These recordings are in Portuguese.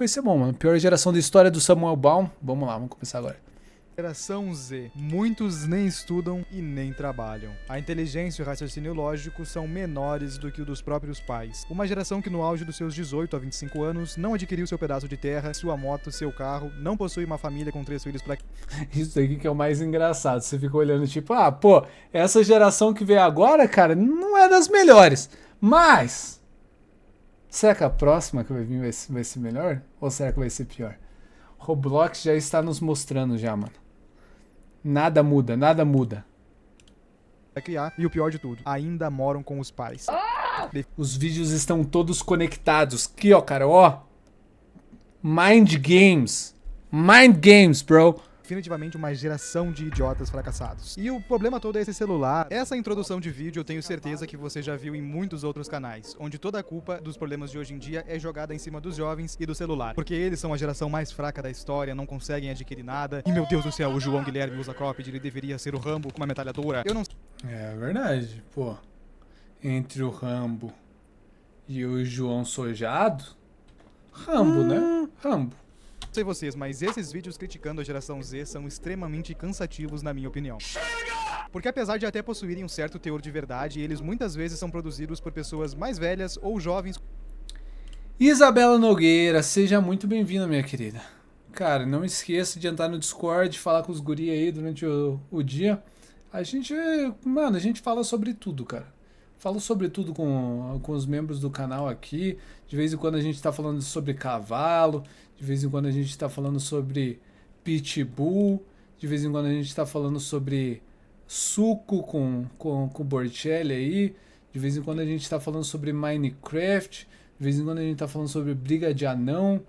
Vai ser bom, mano. Pior geração da história do Samuel Baum. Vamos lá, vamos começar agora. Geração Z. Muitos nem estudam e nem trabalham. A inteligência e o raciocínio lógico são menores do que o dos próprios pais. Uma geração que no auge dos seus 18 a 25 anos não adquiriu seu pedaço de terra, sua moto, seu carro, não possui uma família com 3 filhos pra... Isso aqui que é o mais engraçado. Você fica olhando tipo, pô, essa geração que veio agora, cara, não é das melhores. Mas... será que a próxima que vai vir vai ser melhor? Ou será que vai ser pior? Roblox já está nos mostrando já, mano. Nada muda, nada muda. pra criar, e o pior de tudo, ainda moram com os pais. Os vídeos estão todos conectados. Aqui, ó, cara, ó. Mind Games. Mind Games, bro. Definitivamente uma geração de idiotas fracassados. E o problema todo é esse celular. Essa introdução de vídeo eu tenho certeza que você já viu em muitos outros canais, onde toda a culpa dos problemas de hoje em dia é jogada em cima dos jovens e do celular. Porque eles são a geração mais fraca da história, não conseguem adquirir nada. E meu Deus do céu, o João Guilherme usa cropped, ele deveria ser o Rambo com uma metralhadora. Eu não... É verdade, pô. Entre o Rambo e o João Sojado... Rambo, né? Rambo. Não sei vocês, mas esses vídeos criticando a geração Z são extremamente cansativos na minha opinião. Porque apesar de até possuírem um certo teor de verdade, eles muitas vezes são produzidos por pessoas mais velhas ou jovens. Isabela Nogueira, seja muito bem-vinda, minha querida. Cara, não esqueça de entrar no Discord, falar com os guri aí durante o dia. A gente fala sobre tudo, cara. Falo sobre tudo com os membros do canal aqui. De vez em quando a gente tá falando sobre cavalo. De vez em quando a gente tá falando sobre pitbull. De vez em quando a gente tá falando sobre suco com o Bortelli aí. De vez em quando a gente tá falando sobre Minecraft. De vez em quando a gente tá falando sobre briga de anão,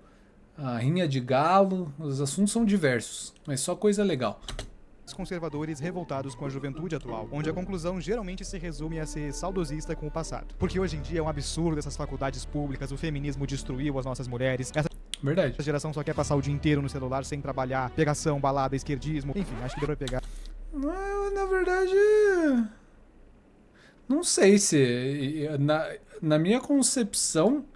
a rinha de galo. Os assuntos são diversos, mas só coisa legal. Conservadores revoltados com a juventude atual, onde a conclusão geralmente se resume a ser saudosista com o passado. Porque hoje em dia é um absurdo essas faculdades públicas, o feminismo destruiu as nossas mulheres. Verdade. Essa geração só quer passar o dia inteiro no celular sem trabalhar, pegação, balada, esquerdismo, enfim, acho que deu pra pegar. Na verdade, não sei se na minha concepção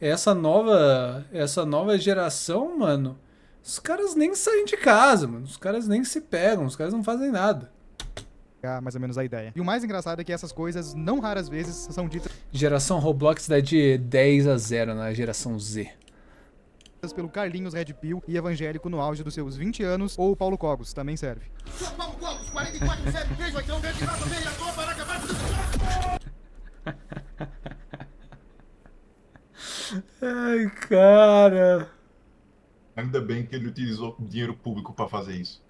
essa nova geração, mano, os caras nem saem de casa, mano. Os caras nem se pegam, os caras não fazem nada. Mais ou menos a ideia. E o mais engraçado é que essas coisas, não raras vezes, são ditas Geração Roblox dá de 10-0 na geração Z. pelo Carlinhos Red Pill e evangélico no auge dos seus 20 anos, ou o Paulo Cogos, também serve. Sou Paulo Cogos, 4473, vai ter um grande prato, meia, toma, para acabar Ai, cara. Ainda bem que ele utilizou dinheiro público para fazer isso.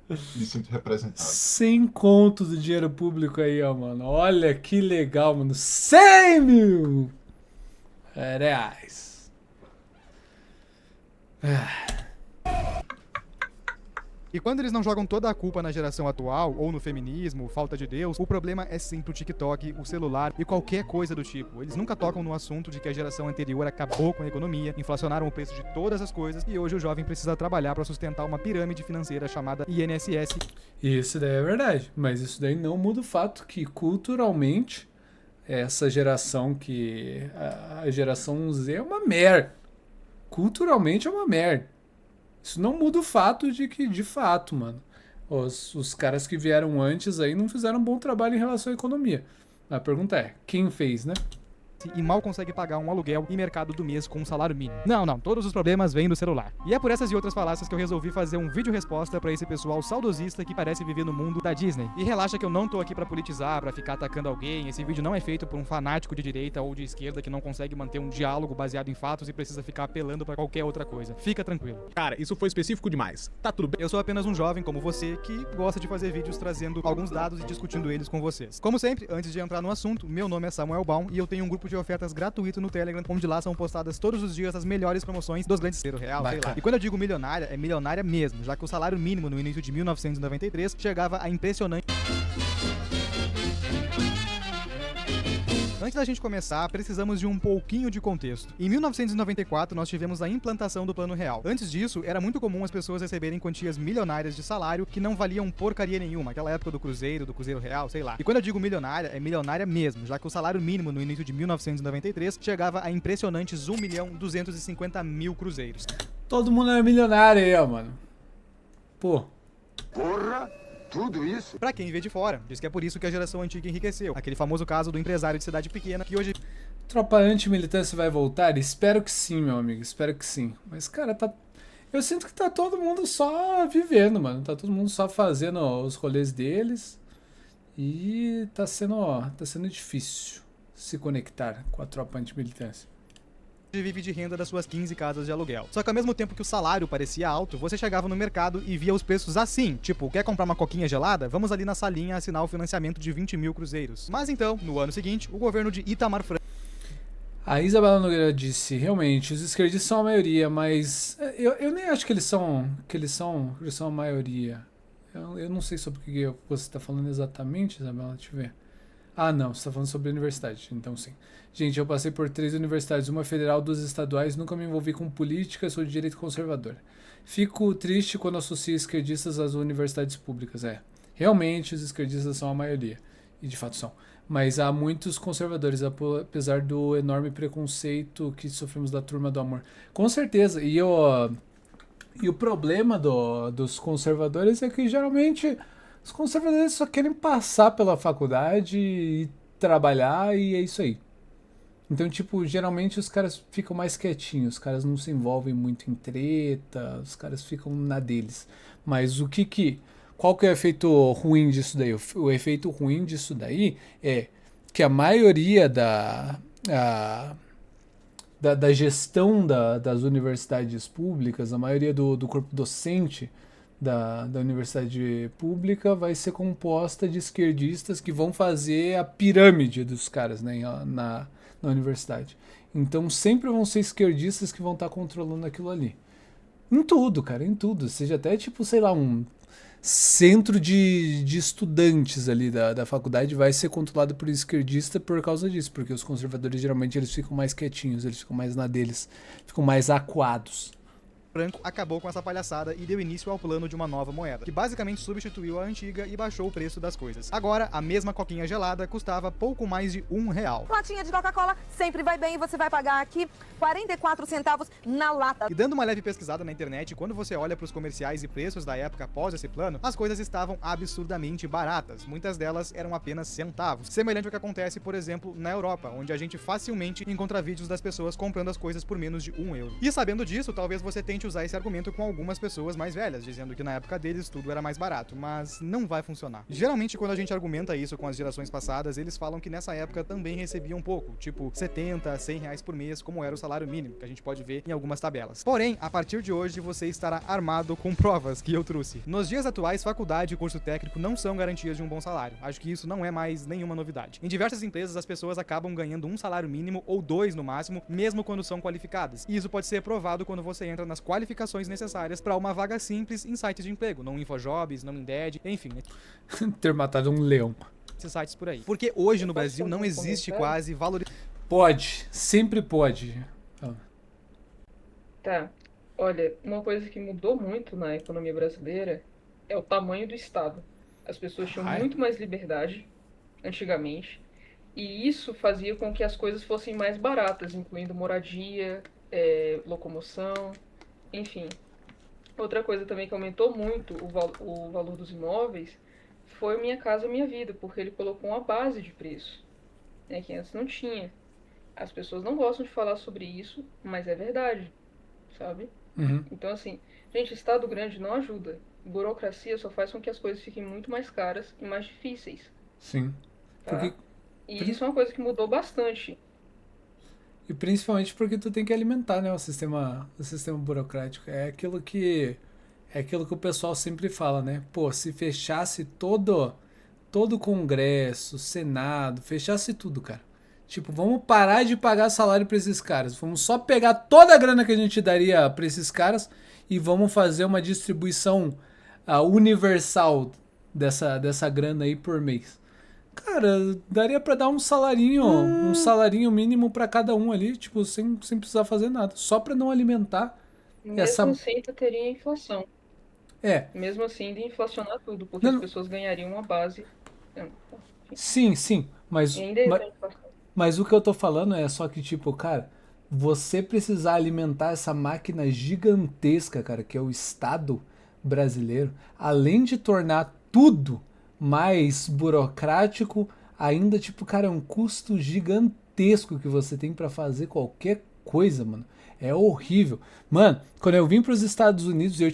Me sinto representado. 100 conto do dinheiro público aí, ó, mano. Olha que legal, mano. 100 mil reais. E quando eles não jogam toda a culpa na geração atual, ou no feminismo, falta de Deus, o problema é sempre o TikTok, o celular e qualquer coisa do tipo. Eles nunca tocam no assunto de que a geração anterior acabou com a economia, inflacionaram o preço de todas as coisas e hoje o jovem precisa trabalhar para sustentar uma pirâmide financeira chamada INSS. Isso daí é verdade, mas isso daí não muda o fato que culturalmente essa geração a geração Z é uma merda. Culturalmente é uma merda. Isso não muda o fato de que, de fato, mano, os caras que vieram antes aí não fizeram um bom trabalho em relação à economia. A pergunta é, quem fez, né? E mal consegue pagar um aluguel e mercado do mês com um salário mínimo. Não, todos os problemas vêm do celular. E é por essas e outras falácias que eu resolvi fazer um vídeo resposta pra esse pessoal saudosista que parece viver no mundo da Disney. E relaxa que eu não tô aqui pra politizar, pra ficar atacando alguém. Esse vídeo não é feito por um fanático de direita ou de esquerda que não consegue manter um diálogo baseado em fatos e precisa ficar apelando pra qualquer outra coisa. Fica tranquilo. Cara, isso foi específico demais. Tá tudo bem. Eu sou apenas um jovem como você que gosta de fazer vídeos trazendo alguns dados e discutindo eles com vocês. Como sempre, antes de entrar no assunto, meu nome é Samuel Baum e eu tenho um grupo de ofertas gratuito no Telegram, onde lá são postadas todos os dias as melhores promoções dos grandes ser real, sei lá. E quando eu digo milionária, é milionária mesmo, já que o salário mínimo no início de 1993 chegava a impressionante Antes da gente começar, precisamos de um pouquinho de contexto. Em 1994, nós tivemos a implantação do Plano Real. Antes disso, era muito comum as pessoas receberem quantias milionárias de salário que não valiam porcaria nenhuma, aquela época do Cruzeiro Real, sei lá. E quando eu digo milionária, é milionária mesmo, já que o salário mínimo no início de 1993 chegava a impressionantes 1.250.000 cruzeiros. Todo mundo é milionário aí, ó, mano. Pô. Porra! Tudo isso? Pra quem vê de fora, diz que é por isso que a geração antiga enriqueceu. Aquele famoso caso do empresário de cidade pequena que hoje... Tropa anti-militância vai voltar? Espero que sim, meu amigo. Espero que sim. Mas, cara, tá... Eu sinto que tá todo mundo só vivendo, mano. Tá todo mundo só fazendo os rolês deles. E tá sendo difícil se conectar com a tropa anti-militância. vive de renda das suas 15 casas de aluguel. Só que ao mesmo tempo que o salário parecia alto, você chegava no mercado e via os preços assim, tipo, quer comprar uma coquinha gelada? Vamos ali na salinha assinar o financiamento de 20.000 cruzeiros. Mas então, no ano seguinte, o governo de Itamar Franco... A Isabela Nogueira disse, realmente, os esquerdistas são a maioria, mas eu nem acho que eles são a maioria. Eu não sei sobre o que você está falando exatamente, Isabela, deixa eu ver. Ah, não, você está falando sobre a universidade, então sim. Gente, eu passei por 3 universidades, uma federal, 2 estaduais, nunca me envolvi com política, sou de direito conservador. Fico triste quando associo esquerdistas às universidades públicas, Realmente, os esquerdistas são a maioria, e de fato são. Mas há muitos conservadores, apesar do enorme preconceito que sofremos da turma do amor. Com certeza, e o problema dos conservadores é que geralmente os conservadores só querem passar pela faculdade e trabalhar e é isso aí. Então, tipo, geralmente os caras ficam mais quietinhos, os caras não se envolvem muito em treta, os caras ficam na deles. Mas qual que é o efeito ruim disso daí? O efeito ruim disso daí é que a maioria da gestão das universidades públicas, a maioria do corpo docente da universidade pública vai ser composta de esquerdistas que vão fazer a pirâmide dos caras, né, na universidade. Então sempre vão ser esquerdistas que vão estar controlando aquilo ali. Em tudo, cara, em tudo. Seja até tipo, sei lá, um centro de estudantes ali da faculdade vai ser controlado por esquerdista por causa disso, porque os conservadores geralmente eles ficam mais quietinhos, eles ficam mais na deles, ficam mais acuados. Franco acabou com essa palhaçada e deu início ao plano de uma nova moeda, que basicamente substituiu a antiga e baixou o preço das coisas. Agora, a mesma coquinha gelada custava pouco mais de R$1. Latinha de Coca-Cola sempre vai bem, você vai pagar aqui 44 centavos na lata. E dando uma leve pesquisada na internet, quando você olha para os comerciais e preços da época após esse plano, as coisas estavam absurdamente baratas. Muitas delas eram apenas centavos. Semelhante ao que acontece, por exemplo, na Europa, onde a gente facilmente encontra vídeos das pessoas comprando as coisas por menos de €1. E sabendo disso, talvez você tente usar esse argumento com algumas pessoas mais velhas, dizendo que na época deles tudo era mais barato, mas não vai funcionar. Geralmente, quando a gente argumenta isso com as gerações passadas, eles falam que nessa época também recebiam pouco, tipo 70, 100 reais por mês, como era o salário mínimo, que a gente pode ver em algumas tabelas. Porém, a partir de hoje, você estará armado com provas que eu trouxe. Nos dias atuais, faculdade e curso técnico não são garantias de um bom salário. Acho que isso não é mais nenhuma novidade. Em diversas empresas, as pessoas acabam ganhando um salário mínimo ou 2 no máximo, mesmo quando são qualificadas. E isso pode ser provado quando você entra nas qualificações necessárias para uma vaga simples em sites de emprego, não InfoJobs, não Indeed, enfim. Ter matado um leão. Esses sites por aí. Porque hoje no Brasil não existe quase valorização. Pode, sempre pode. Tá. Olha, uma coisa que mudou muito na economia brasileira é o tamanho do Estado. As pessoas tinham muito mais liberdade antigamente, e isso fazia com que as coisas fossem mais baratas, incluindo moradia, locomoção, enfim. Outra coisa também que aumentou muito o valor dos imóveis foi o Minha Casa Minha Vida, porque ele colocou uma base de preço, né, que antes não tinha. As pessoas não gostam de falar sobre isso, mas é verdade, sabe? Uhum. Então, assim, gente, Estado grande não ajuda. Burocracia só faz com que as coisas fiquem muito mais caras e mais difíceis. Sim. Tá? E isso é uma coisa que mudou bastante. E principalmente porque tu tem que alimentar, né, o sistema burocrático. É aquilo que o pessoal sempre fala, né? Pô, se fechasse todo o Congresso, Senado, fechasse tudo, cara. Tipo, vamos parar de pagar salário pra esses caras. Vamos só pegar toda a grana que a gente daria pra esses caras e vamos fazer uma distribuição universal dessa grana aí por mês. Cara, daria pra dar um salarinho mínimo pra cada um ali, tipo, sem precisar fazer nada. Só pra não alimentar Mesmo essa... assim, ainda teria inflação. É, Mesmo assim, de inflacionar tudo, porque as não, pessoas ganhariam uma base. sim, E ainda ia ter inflação. mas o que eu tô falando é só que, tipo, cara, você precisar alimentar essa máquina gigantesca, cara, que é o Estado brasileiro, além de tornar tudo mais burocrático, ainda, tipo, cara, é um custo gigantesco que você tem pra fazer qualquer coisa, mano. É horrível. Mano, quando eu vim para os Estados Unidos, eu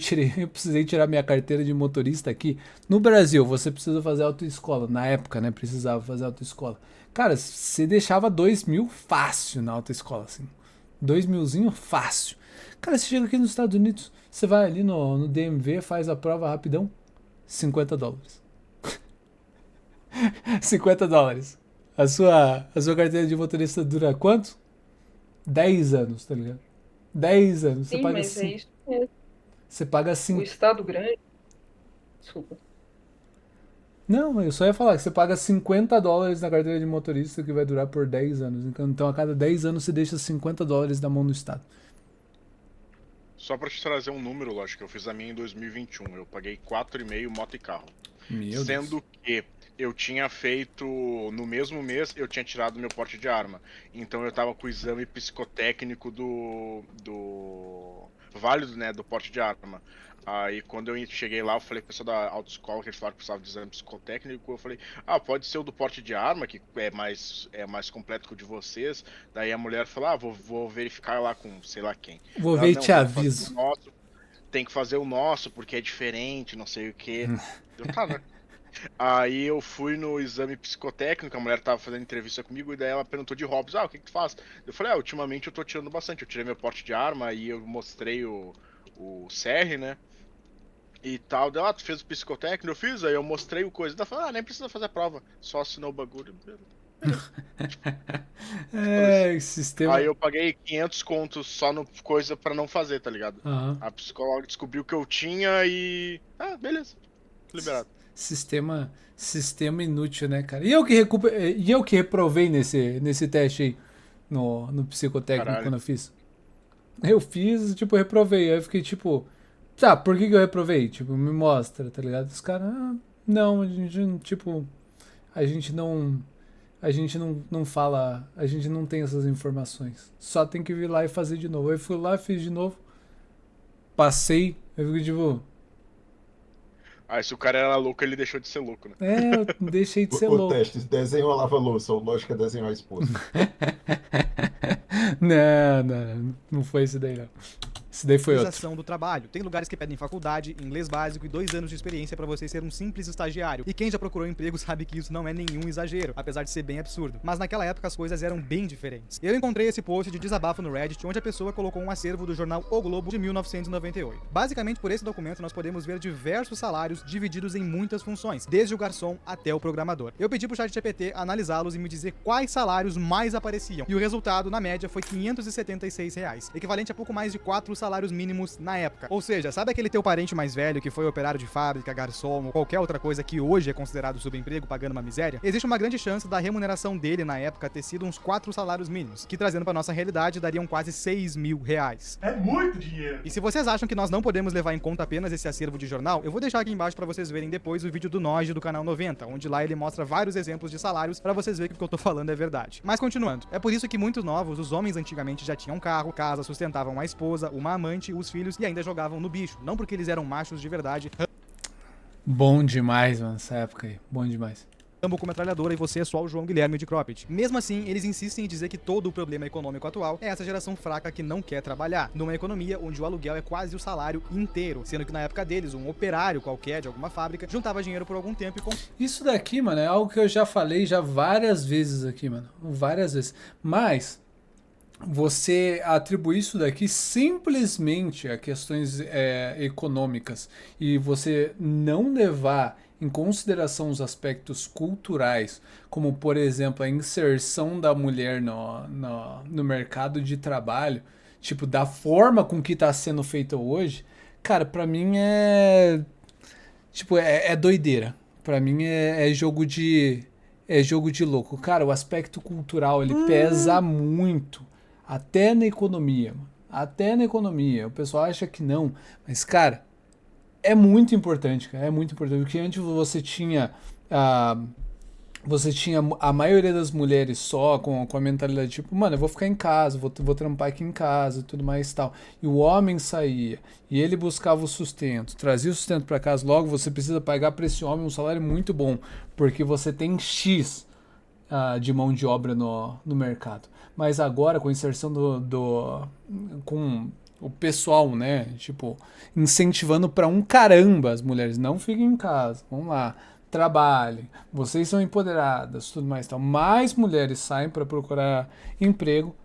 precisei tirar minha carteira de motorista aqui. No Brasil, você precisa fazer autoescola. Na época, né? Precisava fazer autoescola. Cara, você deixava 2.000 fácil na autoescola, assim. 2.000zinho fácil. Cara, você chega aqui nos Estados Unidos, você vai ali no DMV, faz a prova rapidão, $50. $50. A sua carteira de motorista dura quanto? 10 anos, tá ligado? 10 anos. Sim, mas é isso mesmo. Você paga O 5. Estado grande. Desculpa. Não, eu só ia falar que você paga $50 na carteira de motorista que vai durar por 10 anos. Então a cada 10 anos você deixa $50 na mão do Estado. Só pra te trazer um número, lógico, eu fiz a minha em 2021. Eu paguei 4,5 moto e carro. Meu Sendo que eu tinha feito, no mesmo mês, eu tinha tirado meu porte de arma. Então eu tava com o exame psicotécnico do válido, né, do porte de arma. Aí quando eu cheguei lá, eu falei com o pessoal da autoescola, que eles falaram que precisava de exame psicotécnico, eu falei, pode ser o do porte de arma, que é mais completo que o de vocês. Daí a mulher falou, vou verificar lá com sei lá quem. Vou ver e te aviso. Tem que fazer o nosso, porque é diferente, não sei o que. Tá, né? Aí eu fui no exame psicotécnico, a mulher tava fazendo entrevista comigo, e daí ela perguntou de hobbies, o que tu faz? Eu falei, ultimamente eu tô tirando bastante, eu tirei meu porte de arma, e eu mostrei o CR, né, e tal, daí tu fez o psicotécnico, eu fiz, aí eu mostrei o coisa, ela falou, nem precisa fazer a prova, só assinou o bagulho. Sistema... Aí eu paguei 500 contos só no coisa pra não fazer, tá ligado? Uhum. A psicóloga descobriu que eu tinha e... beleza, liberado. Sistema inútil, né, cara? E eu que reprovei nesse teste aí, no psicotécnico. Caralho. Quando eu fiz. Eu fiz, tipo, reprovei. Aí eu fiquei, tipo, por que eu reprovei? Tipo, me mostra, tá ligado? Os caras, não, a gente não fala, a gente não tem essas informações. Só tem que vir lá e fazer de novo. Aí eu fui lá, fiz de novo, passei, eu fiquei, tipo... se o cara era louco, ele deixou de ser louco, né? Eu deixei de ser louco. O teste, desenho a lava-louça, o lógico é desenhar a esposa. Não foi isso daí, não. Isso daí foi outro. Do trabalho. Tem lugares que pedem faculdade, inglês básico e 2 anos de experiência pra você ser um simples estagiário. E quem já procurou emprego sabe que isso não é nenhum exagero, apesar de ser bem absurdo. Mas naquela época as coisas eram bem diferentes. Eu encontrei esse post de desabafo no Reddit, onde a pessoa colocou um acervo do jornal O Globo de 1998. Basicamente, por esse documento nós podemos ver diversos salários divididos em muitas funções, desde o garçom até o programador. Eu pedi pro ChatGPT analisá-los e me dizer quais salários mais apareciam. E o resultado, na média, foi R$576, equivalente a pouco mais de 4 salários mínimos na época. Ou seja, sabe aquele teu parente mais velho que foi operário de fábrica, garçom ou qualquer outra coisa que hoje é considerado subemprego, pagando uma miséria? Existe uma grande chance da remuneração dele na época ter sido uns 4 salários mínimos, que trazendo pra nossa realidade dariam quase R$6.000. É muito dinheiro! E se vocês acham que nós não podemos levar em conta apenas esse acervo de jornal, eu vou deixar aqui embaixo pra vocês verem depois o vídeo do Noge do canal 90, onde lá ele mostra vários exemplos de salários pra vocês verem que o que eu tô falando é verdade. Mas continuando, é por isso que muitos novos, os homens antigamente já tinham carro, casa, sustentavam a esposa, uma amante, os filhos e ainda jogavam no bicho, não porque eles eram machos de verdade. Bom demais, mano, essa época aí, bom demais. Rambo com metralhadora e você é só o João Guilherme de Cropped. Mesmo assim, eles insistem em dizer que todo o problema econômico atual é essa geração fraca que não quer trabalhar, numa economia onde o aluguel é quase o salário inteiro, sendo que na época deles, um operário qualquer de alguma fábrica juntava dinheiro por algum tempo e... Isso daqui, mano, é algo que eu já falei várias vezes aqui, mano, várias vezes, mas... Você atribui isso daqui simplesmente a questões econômicas e você não levar em consideração os aspectos culturais, como, por exemplo, a inserção da mulher no mercado de trabalho, tipo, da forma com que está sendo feita hoje, cara, pra mim é doideira. Pra mim é jogo de é jogo de louco. Cara, o aspecto cultural, ele pesa muito. Até na economia, mano. Até na economia. O pessoal acha que não. Mas, cara, é muito importante, cara. É muito importante. Porque antes você tinha a maioria das mulheres só com a mentalidade tipo, mano, eu vou ficar em casa, vou trampar aqui em casa e tudo mais e tal. E o homem saía e ele buscava o sustento, trazia o sustento para casa. Logo, você precisa pagar para esse homem um salário muito bom, porque você tem X de mão de obra no mercado. Mas agora, com a inserção com o pessoal, né, tipo, incentivando para um caramba as mulheres, não fiquem em casa, vamos lá, trabalhem, vocês são empoderadas, tudo mais e tal. Mais mulheres saem para procurar emprego,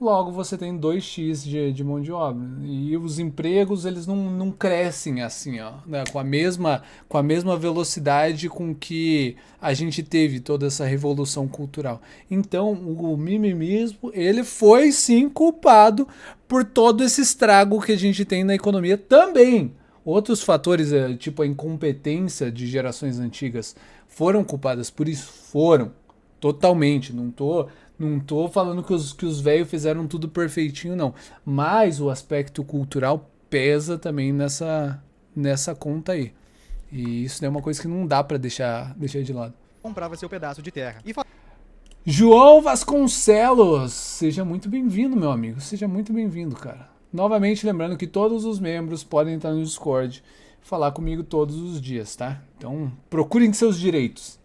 logo você tem 2x de mão de obra. E os empregos, eles não crescem assim, ó, né, com a mesma velocidade com que a gente teve toda essa revolução cultural. Então, o mimimismo, ele foi sim culpado por todo esse estrago que a gente tem na economia também. Outros fatores, tipo a incompetência de gerações antigas, foram culpadas por isso? Foram. Totalmente. Não tô falando que os velhos fizeram tudo perfeitinho, não. Mas o aspecto cultural pesa também nessa conta aí. E isso é uma coisa que não dá pra deixar de lado. Comprava seu pedaço de terra. João Vasconcelos, seja muito bem-vindo, meu amigo. Seja muito bem-vindo, cara. Novamente lembrando que todos os membros podem entrar no Discord e falar comigo todos os dias, tá? Então procurem seus direitos.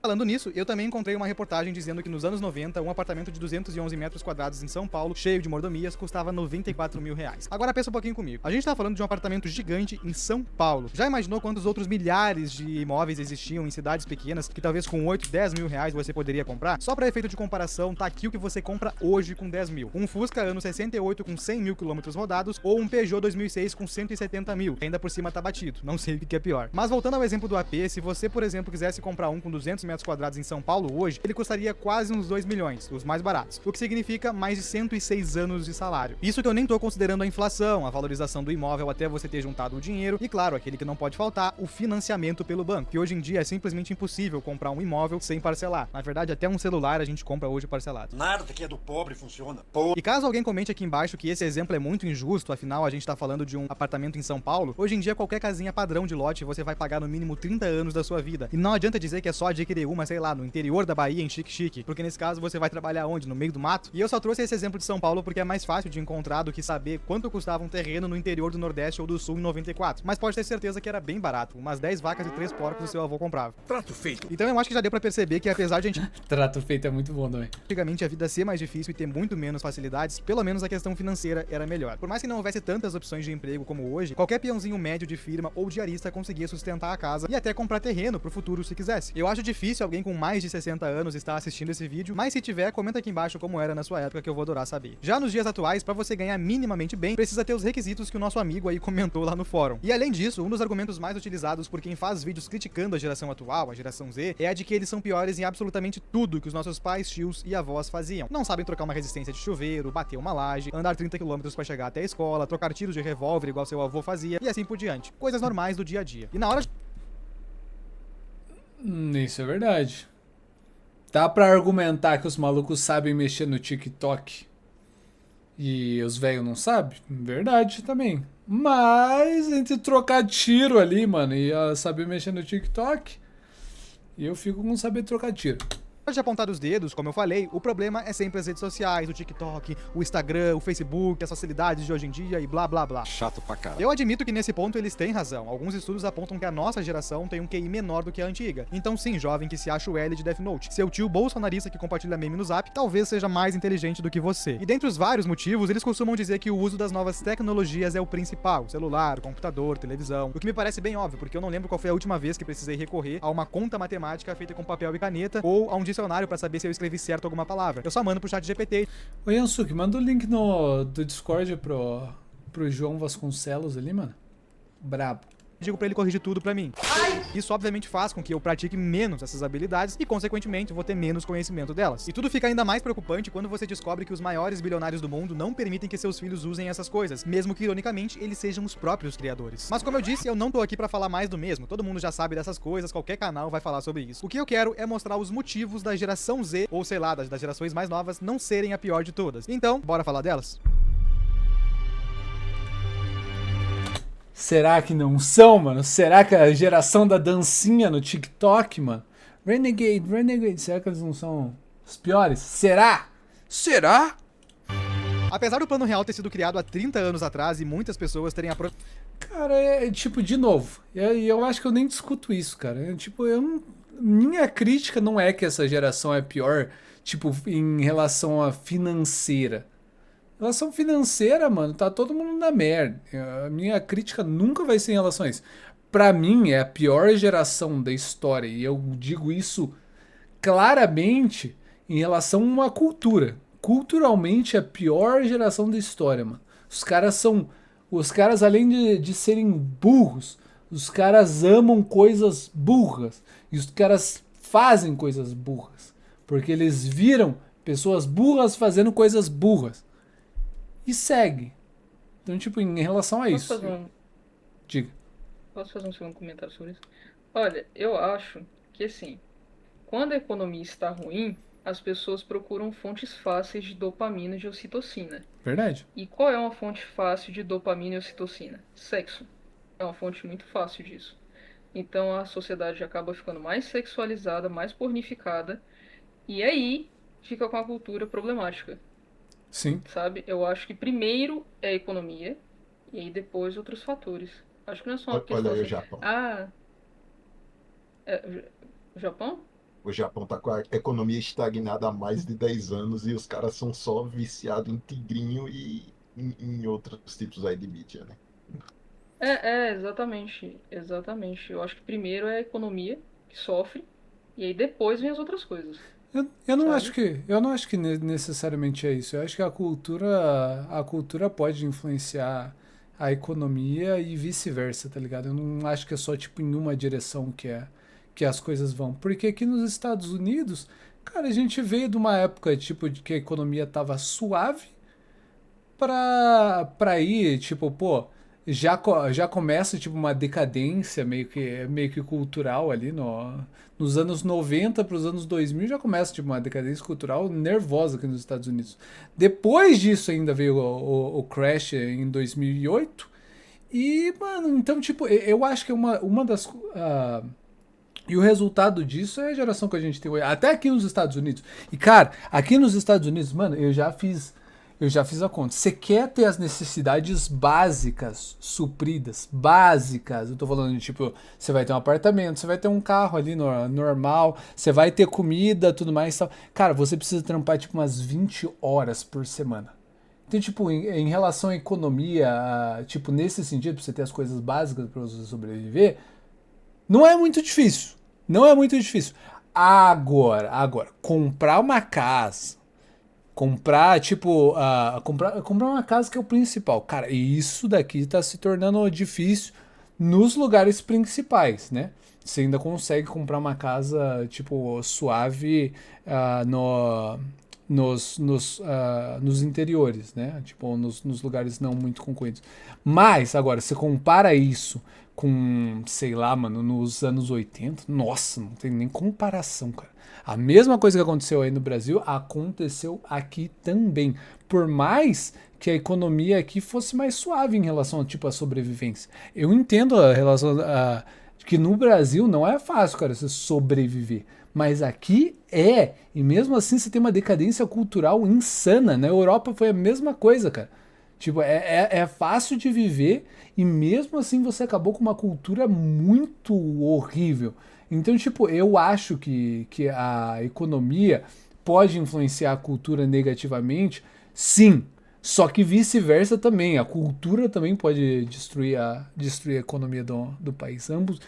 Falando nisso, eu também encontrei uma reportagem dizendo que nos anos 90, um apartamento de 211 metros quadrados em São Paulo, cheio de mordomias, custava R$94 mil. Agora pensa um pouquinho comigo. A gente tá falando de um apartamento gigante em São Paulo. Já imaginou quantos outros milhares de imóveis existiam em cidades pequenas que talvez com 8, 10 mil reais você poderia comprar? Só pra efeito de comparação, tá aqui o que você compra hoje com 10 mil. Um Fusca ano 68 com 100 mil quilômetros rodados ou um Peugeot 2006 com 170 mil, que ainda por cima tá batido. Não sei o que é pior. Mas voltando ao exemplo do AP, se você, por exemplo, quisesse comprar um com 200 metros quadrados em São Paulo hoje, ele custaria quase uns 2 milhões, os mais baratos, o que significa mais de 106 anos de salário. Isso que eu nem tô considerando a inflação, a valorização do imóvel até você ter juntado o dinheiro e, claro, aquele que não pode faltar, o financiamento pelo banco, que hoje em dia é simplesmente impossível comprar um imóvel sem parcelar. Na verdade, até um celular a gente compra hoje parcelado. Nada que é do pobre funciona. E caso alguém comente aqui embaixo que esse exemplo é muito injusto, afinal a gente tá falando de um apartamento em São Paulo, hoje em dia qualquer casinha padrão de lote você vai pagar no mínimo 30 anos da sua vida. E não adianta dizer que é só adquirir uma, sei lá, no interior da Bahia, em Chique-Chique, porque nesse caso você vai trabalhar onde? No meio do mato? E eu só trouxe esse exemplo de São Paulo porque é mais fácil de encontrar do que saber quanto custava um terreno no interior do Nordeste ou do Sul em 94. Mas pode ter certeza que era bem barato, umas 10 vacas e 3 porcos o seu avô comprava. Trato feito. Então eu acho que já deu pra perceber que apesar de a gente Trato feito é muito bom também. antigamente a vida ser mais difícil e ter muito menos facilidades, pelo menos a questão financeira era melhor. Por mais que não houvesse tantas opções de emprego como hoje, qualquer peãozinho médio de firma ou diarista conseguia sustentar a casa e até comprar terreno pro futuro se quisesse. Eu acho difícil alguém com mais de 60 anos estar assistindo esse vídeo, mas se tiver, comenta aqui embaixo como era na sua época que eu vou adorar saber. Já nos dias atuais, pra você ganhar minimamente bem, precisa ter os requisitos que o nosso amigo aí comentou lá no fórum. E além disso, um dos argumentos mais utilizados por quem faz vídeos criticando a geração atual, a geração Z, é a de que eles são piores em absolutamente tudo que os nossos pais, tios e avós faziam. Não sabem trocar uma resistência de chuveiro, bater uma laje, andar 30 km pra chegar até a escola, trocar tiros de revólver igual seu avô fazia, e assim por diante. Coisas normais do dia a dia. E na hora de... Isso é verdade. Dá pra argumentar que os malucos sabem mexer no TikTok e os velhos não sabem? Verdade também. Mas entre trocar tiro ali, mano, e saber mexer no TikTok, eu fico com saber trocar tiro. de apontar os dedos, como eu falei, o problema é sempre as redes sociais, o TikTok, o Instagram, o Facebook, as facilidades de hoje em dia e blá blá blá. Chato pra caralho. Eu admito que nesse ponto eles têm razão. Alguns estudos apontam que a nossa geração tem um QI menor do que a antiga. Então sim, jovem que se acha o L de Death Note. Seu tio bolsonarista que compartilha meme no Zap talvez seja mais inteligente do que você. E dentre os vários motivos, eles costumam dizer que o uso das novas tecnologias é o principal. Celular, computador, televisão. O que me parece bem óbvio, porque eu não lembro qual foi a última vez que precisei recorrer a uma conta matemática feita com papel e caneta ou a um dicionário pra saber se eu escrevi certo alguma palavra. Eu só mando pro chat GPT. Ô Yansuki, manda o link do Discord pro João Vasconcelos ali, mano. Brabo. digo pra ele corrigir tudo pra mim. Isso obviamente faz com que eu pratique menos essas habilidades e, consequentemente, vou ter menos conhecimento delas. E tudo fica ainda mais preocupante quando você descobre que os maiores bilionários do mundo não permitem que seus filhos usem essas coisas, mesmo que, ironicamente, eles sejam os próprios criadores. Mas como eu disse, eu não tô aqui pra falar mais do mesmo. Todo mundo já sabe dessas coisas, qualquer canal vai falar sobre isso. O que eu quero é mostrar os motivos da geração Z, ou sei lá, das gerações mais novas, não serem a pior de todas. Então, bora falar delas? Será que não são, mano? Será que a geração da dancinha no TikTok, mano? Renegade, será que eles não são os piores? Será? Será? Apesar do Plano Real ter sido criado há 30 anos atrás e muitas pessoas terem Cara, tipo, de novo, eu acho que eu nem discuto isso, cara. Tipo, minha crítica não é que essa geração é pior, tipo, em relação à financeira. Relação financeira, mano, tá todo mundo na merda. A minha crítica nunca vai ser em relação a isso. Pra mim, é a pior geração da história. E eu digo isso claramente em relação à cultura. Culturalmente, é a pior geração da história, mano. Os caras, além de serem burros, os caras amam coisas burras. E os caras fazem coisas burras. Porque eles viram pessoas burras fazendo coisas burras. E segue. Então, tipo, em relação a isso. Diga. Posso fazer um segundo comentário sobre isso? Olha, eu acho que assim, quando a economia está ruim, as pessoas procuram fontes fáceis de dopamina e de ocitocina. Verdade. E qual é uma fonte fácil de dopamina e ocitocina? Sexo. É uma fonte muito fácil disso. Então a sociedade acaba ficando mais sexualizada, mais pornificada, e aí fica com a cultura problemática. Sim. Sabe? Eu acho que primeiro é a economia e aí depois outros fatores. Acho que não é só uma questão Olha aí o assim, Japão. O Japão? O Japão tá com a economia estagnada há mais de 10 anos e os caras são só viciados em tigrinho e em outros tipos aí de mídia, né? Exatamente. Exatamente. Eu acho que primeiro é a economia que sofre e aí depois vem as outras coisas. Eu não acho que necessariamente é isso. Eu acho que a cultura pode influenciar a economia e vice-versa, tá ligado? Eu não acho que é só tipo em uma direção que as coisas vão. Porque aqui nos Estados Unidos, cara, a gente veio de uma época tipo de que a economia tava suave pra ir, tipo, pô, já começa tipo uma decadência meio que cultural ali nos anos 90 para os anos 2000 já começa tipo uma decadência cultural nervosa aqui nos Estados Unidos. Depois disso ainda veio o crash em 2008 e, mano, então tipo, eu acho que é uma das e o resultado disso é a geração que a gente tem hoje, até aqui nos Estados Unidos. E cara, aqui nos Estados Unidos, mano, eu já fiz a conta. Você quer ter as necessidades básicas supridas, básicas. Eu tô falando de tipo, você vai ter um apartamento, você vai ter um carro ali normal, você vai ter comida, tudo mais e tal. Cara, você precisa trampar tipo umas 20 horas por semana. Então, tipo, em relação à economia, tipo, nesse sentido, pra você ter as coisas básicas pra você sobreviver, não é muito difícil. Não é muito difícil. Agora, comprar uma casa, comprar, tipo, comprar uma casa que é o principal. Cara, isso daqui tá se tornando difícil nos lugares principais, né? Você ainda consegue comprar uma casa, tipo, suave nos interiores, né? Tipo, nos lugares não muito concorridos. Mas, agora, você compara isso com, sei lá, mano, nos anos 80, nossa, não tem nem comparação, cara. A mesma coisa que aconteceu aí no Brasil aconteceu aqui também. Por mais que a economia aqui fosse mais suave em relação tipo, à sobrevivência. Eu entendo a relação que no Brasil não é fácil, cara, você sobreviver. Mas aqui é. E mesmo assim você tem uma decadência cultural insana. Na Europa foi a mesma coisa, cara. Tipo, é fácil de viver e mesmo assim você acabou com uma cultura muito horrível. Então, tipo, eu acho que a economia pode influenciar a cultura negativamente, sim. Só que vice-versa também. A cultura também pode destruir a economia do país. Ambos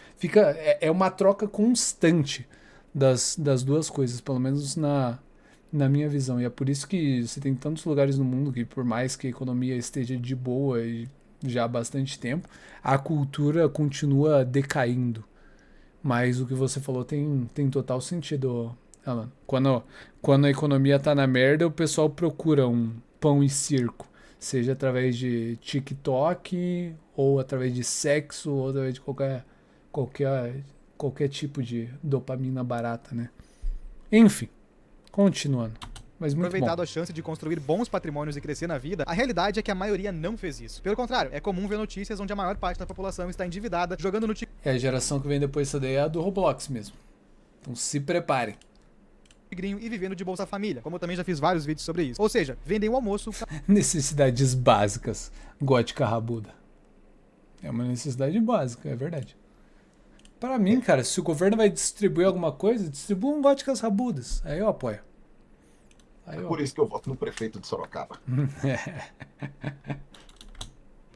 é uma troca constante das duas coisas, pelo menos na minha visão. E é por isso que você tem tantos lugares no mundo que, por mais que a economia esteja de boa e já há bastante tempo. A cultura continua decaindo. Mas o que você falou tem total sentido, Alan. Quando a economia tá na merda, o pessoal procura um pão e circo. Seja através de TikTok, ou através de sexo, ou através de qualquer tipo de dopamina barata, né? Enfim, continuando. Mas muito aproveitado bom. a chance de construir bons patrimônios e crescer na vida, a realidade é que a maioria não fez isso. Pelo contrário, é comum ver notícias onde a maior parte da população está endividada, jogando no É a geração que vem depois dessa daí é a do Roblox mesmo. Então se preparem. tigrinho e vivendo de Bolsa Família, como eu também já fiz vários vídeos sobre isso. Ou seja, vendem o almoço... Necessidades básicas. Gótica rabuda. É uma necessidade básica, é verdade. Pra mim, cara, se o governo vai distribuir alguma coisa, distribua um góticas rabudas. Aí eu apoio. É por isso que eu voto no prefeito de Sorocaba.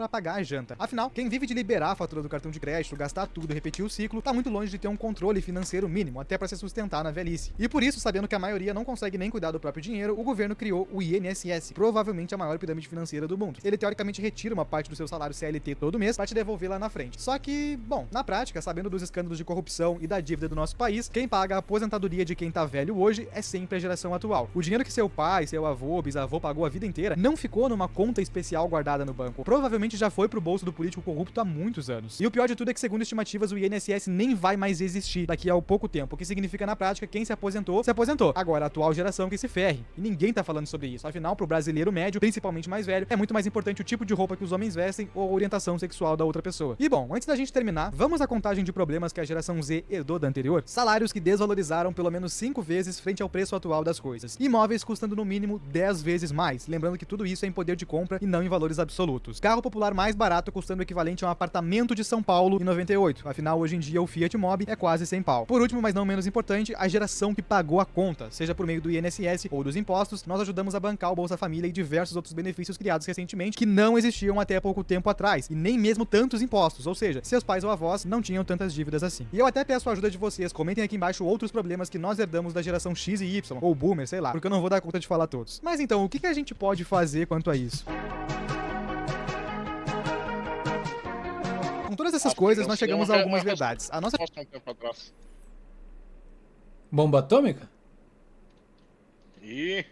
pra pagar a janta. Afinal, quem vive de liberar a fatura do cartão de crédito, gastar tudo e repetir o ciclo, tá muito longe de ter um controle financeiro mínimo, até pra se sustentar na velhice. E por isso, sabendo que a maioria não consegue nem cuidar do próprio dinheiro, o governo criou o INSS, provavelmente a maior pirâmide financeira do mundo. Ele teoricamente retira uma parte do seu salário CLT todo mês pra te devolver lá na frente. Só que, bom, na prática, sabendo dos escândalos de corrupção e da dívida do nosso país, quem paga a aposentadoria de quem tá velho hoje é sempre a geração atual. O dinheiro que seu pai, seu avô, bisavô pagou a vida inteira não ficou numa conta especial guardada no banco. Provavelmente já foi pro bolso do político corrupto há muitos anos. E o pior de tudo é que, segundo estimativas, o INSS nem vai mais existir daqui a pouco tempo, o que significa na prática quem se aposentou. Agora a atual geração que se ferre. E ninguém tá falando sobre isso. Afinal, pro brasileiro médio, principalmente mais velho, é muito mais importante o tipo de roupa que os homens vestem ou a orientação sexual da outra pessoa. E bom, antes da gente terminar, vamos à contagem de problemas que a geração Z herdou da anterior. Salários que desvalorizaram pelo menos 5 vezes frente ao preço atual das coisas. Imóveis custando no mínimo 10 vezes mais. Lembrando que tudo isso é em poder de compra e não em valores absolutos. Carro popular mais barato custando o equivalente a um apartamento de São Paulo em 98. Afinal, hoje em dia o Fiat Mobi é quase 100 pau. Por último, mas não menos importante, a geração que pagou a conta, seja por meio do INSS ou dos impostos, nós ajudamos a bancar o Bolsa Família e diversos outros benefícios criados recentemente que não existiam até pouco tempo atrás, e nem mesmo tantos impostos, ou seja, seus pais ou avós não tinham tantas dívidas assim. E eu até peço a ajuda de vocês, comentem aqui embaixo outros problemas que nós herdamos da geração X e Y, ou Boomer, sei lá, porque eu não vou dar conta de falar todos. Mas então, o que a gente pode fazer quanto a isso? Com todas essas coisas, nós chegamos a algumas verdades. A nossa... Bomba atômica? E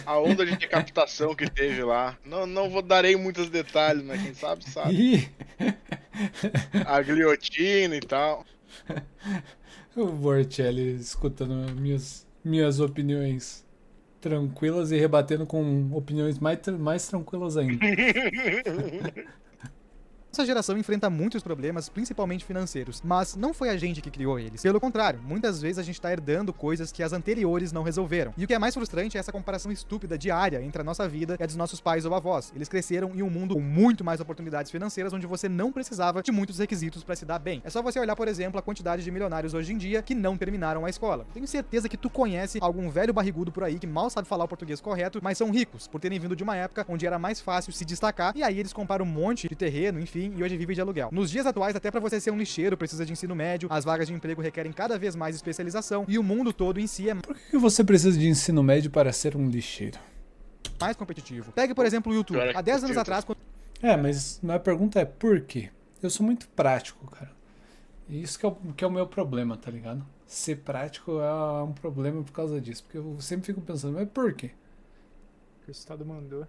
a onda de decapitação que teve lá. Não darei muitos detalhes, mas quem sabe, sabe. A guilhotina e tal. O Bortelli escutando minhas opiniões tranquilas e rebatendo com opiniões mais tranquilas ainda. Essa geração enfrenta muitos problemas, principalmente financeiros, mas não foi a gente que criou eles. Pelo contrário, muitas vezes a gente tá herdando coisas que as anteriores não resolveram. E o que é mais frustrante é essa comparação estúpida diária entre a nossa vida e a dos nossos pais ou avós. Eles cresceram em um mundo com muito mais oportunidades financeiras, onde você não precisava de muitos requisitos para se dar bem. É só você olhar, por exemplo, a quantidade de milionários hoje em dia que não terminaram a escola. Tenho certeza que tu conhece algum velho barrigudo por aí que mal sabe falar o português correto, mas são ricos, por terem vindo de uma época onde era mais fácil se destacar, e aí eles compraram um monte de terreno, enfim, e hoje vivem de aluguel. Nos dias atuais, até pra você ser um lixeiro, precisa de ensino médio, as vagas de emprego requerem cada vez mais especialização, e o mundo todo em si é... Por que você precisa de ensino médio para ser um lixeiro? mais competitivo. Pegue, por exemplo, o YouTube. Há 10 anos atrás... Mas a pergunta é por quê? Eu sou muito prático, cara. E isso que é o meu problema, tá ligado? Ser prático é um problema por causa disso. Porque eu sempre fico pensando, mas por quê? Que o Estado mandou.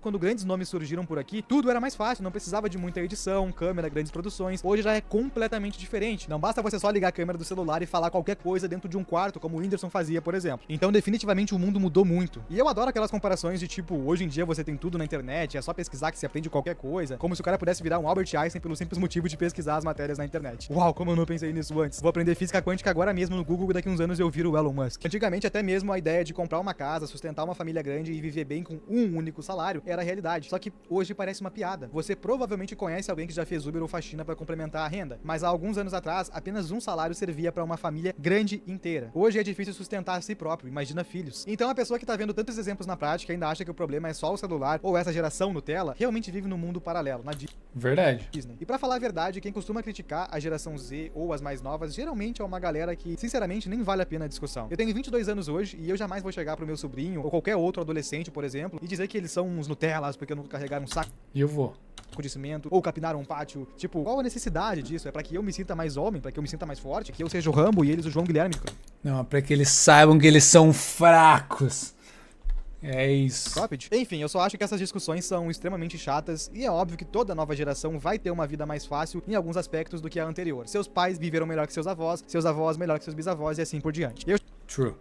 Quando grandes nomes surgiram por aqui, tudo era mais fácil, não precisava de muita edição, câmera, grandes produções. Hoje já é completamente diferente. Não basta você só ligar a câmera do celular e falar qualquer coisa dentro de um quarto, como o Whindersson fazia, por exemplo. Então, definitivamente, o mundo mudou muito. E eu adoro aquelas comparações de tipo, hoje em dia você tem tudo na internet, é só pesquisar que se aprende qualquer coisa, como se o cara pudesse virar um Albert Einstein pelo simples motivo de pesquisar as matérias na internet. Uau, como eu não pensei nisso antes. Vou aprender física quântica agora mesmo no Google e daqui uns anos eu viro o Elon Musk. Antigamente, até mesmo a ideia de comprar uma casa, sustentar uma família grande e viver bem com um único salário era a realidade. Só que hoje parece uma piada. Você provavelmente conhece alguém que já fez Uber ou faxina pra complementar a renda, mas há alguns anos atrás, apenas um salário servia pra uma família grande inteira. Hoje é difícil sustentar a si próprio, imagina filhos. Então a pessoa que tá vendo tantos exemplos na prática e ainda acha que o problema é só o celular ou essa geração Nutella, realmente vive num mundo paralelo, na Verdade. Disney. E pra falar a verdade, quem costuma criticar a geração Z ou as mais novas, geralmente é uma galera que, sinceramente, nem vale a pena a discussão. Eu tenho 22 anos hoje e eu jamais vou chegar pro meu sobrinho ou qualquer outro adolescente, por exemplo, e dizer que eles são uns telas, porque nunca carregaram um saco E eu vou. de cimento, ou capinar um pátio. Tipo, qual a necessidade disso? É pra que eu me sinta mais homem, pra que eu me sinta mais forte, que eu seja o Rambo e eles o João Guilherme. Não, pra que eles saibam que eles são fracos. É isso. Enfim, eu só acho que essas discussões são extremamente chatas e é óbvio que toda nova geração vai ter uma vida mais fácil em alguns aspectos do que a anterior. Seus pais viveram melhor que seus avós melhor que seus bisavós e assim por diante. Eu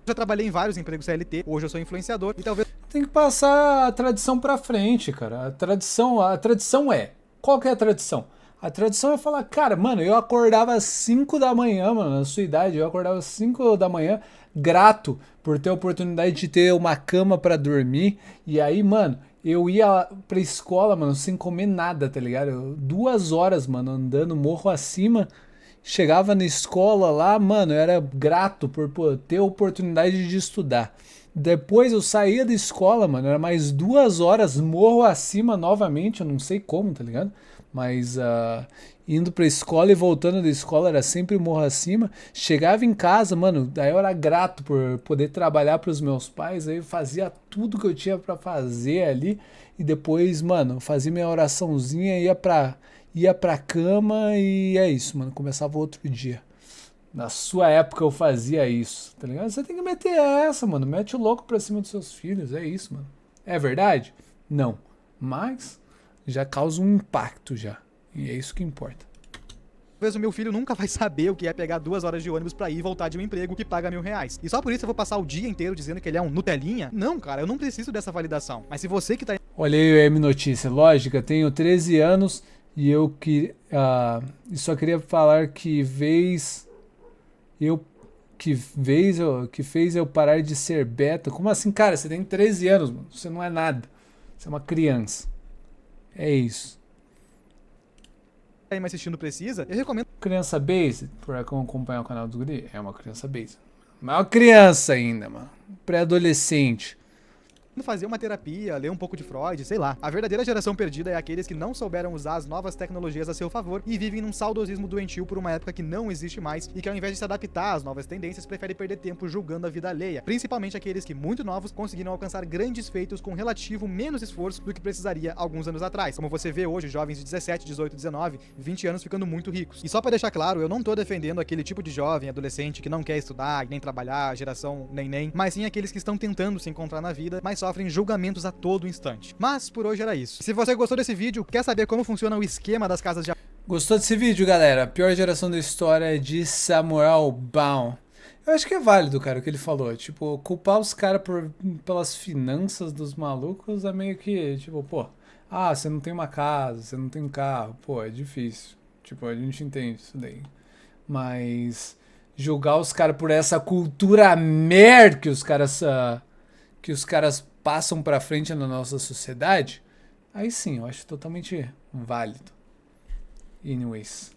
já trabalhei em vários empregos CLT, hoje eu sou influenciador e talvez... Tem que passar a tradição pra frente, cara. A tradição é... Qual que é a tradição? A tradição é falar, cara, mano, eu acordava às 5 da manhã, mano, na sua idade, eu acordava às 5 da manhã, grato por ter a oportunidade de ter uma cama pra dormir, e aí, mano, eu ia pra escola, mano, sem comer nada, tá ligado? 2 horas, mano, andando morro acima, chegava na escola lá, mano, eu era grato por ter a oportunidade de estudar. Depois eu saía da escola, mano, era mais 2 horas morro acima novamente, eu não sei como, tá ligado? Mas indo pra escola e voltando da escola era sempre morro acima. Chegava em casa, mano, daí eu era grato por poder trabalhar pros meus pais. Aí eu fazia tudo que eu tinha pra fazer ali. E depois, mano, fazia minha oraçãozinha, ia pra cama e é isso, mano. Começava outro dia. Na sua época eu fazia isso, tá ligado? Você tem que meter essa, mano. Mete o louco pra cima dos seus filhos, é isso, mano. É verdade? Não. Mas... já causa um impacto já. E é isso que importa. Talvez o meu filho nunca vai saber o que é pegar 2 horas de ônibus pra ir e voltar de um emprego que paga R$1.000. E só por isso eu vou passar o dia inteiro dizendo que ele é um Nutelinha? Não, cara, eu não preciso dessa validação. Mas se você que tá... Olha aí o M Notícia. Lógica, tenho 13 anos e eu só queria falar que fez eu parar de ser beta. Como assim, cara? Você tem 13 anos, mano. Você não é nada. Você é uma criança. É isso. Aí, mas assistindo precisa, eu recomendo... Criança base, por acompanhar o canal do Guri, é uma criança base. Mas é uma criança ainda, mano. Pré-adolescente. fazer uma terapia, ler um pouco de Freud, sei lá. A verdadeira geração perdida é aqueles que não souberam usar as novas tecnologias a seu favor e vivem num saudosismo doentio por uma época que não existe mais e que ao invés de se adaptar às novas tendências, prefere perder tempo julgando a vida alheia. Principalmente aqueles que, muito novos, conseguiram alcançar grandes feitos com relativo menos esforço do que precisaria alguns anos atrás. Como você vê hoje, jovens de 17, 18, 19, 20 anos ficando muito ricos. E só pra deixar claro, eu não tô defendendo aquele tipo de jovem, adolescente que não quer estudar, nem trabalhar, geração nem, mas sim aqueles que estão tentando se encontrar na vida, mas sofrem julgamentos a todo instante. Mas por hoje era isso. Se você gostou desse vídeo, quer saber como funciona o esquema das casas de... Gostou desse vídeo, galera? A pior geração da história é de Samuel Baum. Eu acho que é válido, cara, o que ele falou. Tipo, culpar os caras pelas finanças dos malucos é meio que, tipo, pô, você não tem uma casa, você não tem um carro, pô, é difícil. Tipo, a gente entende isso daí. Mas julgar os caras por essa cultura merda que os caras passam pra frente na nossa sociedade, aí sim, eu acho totalmente válido. Anyways.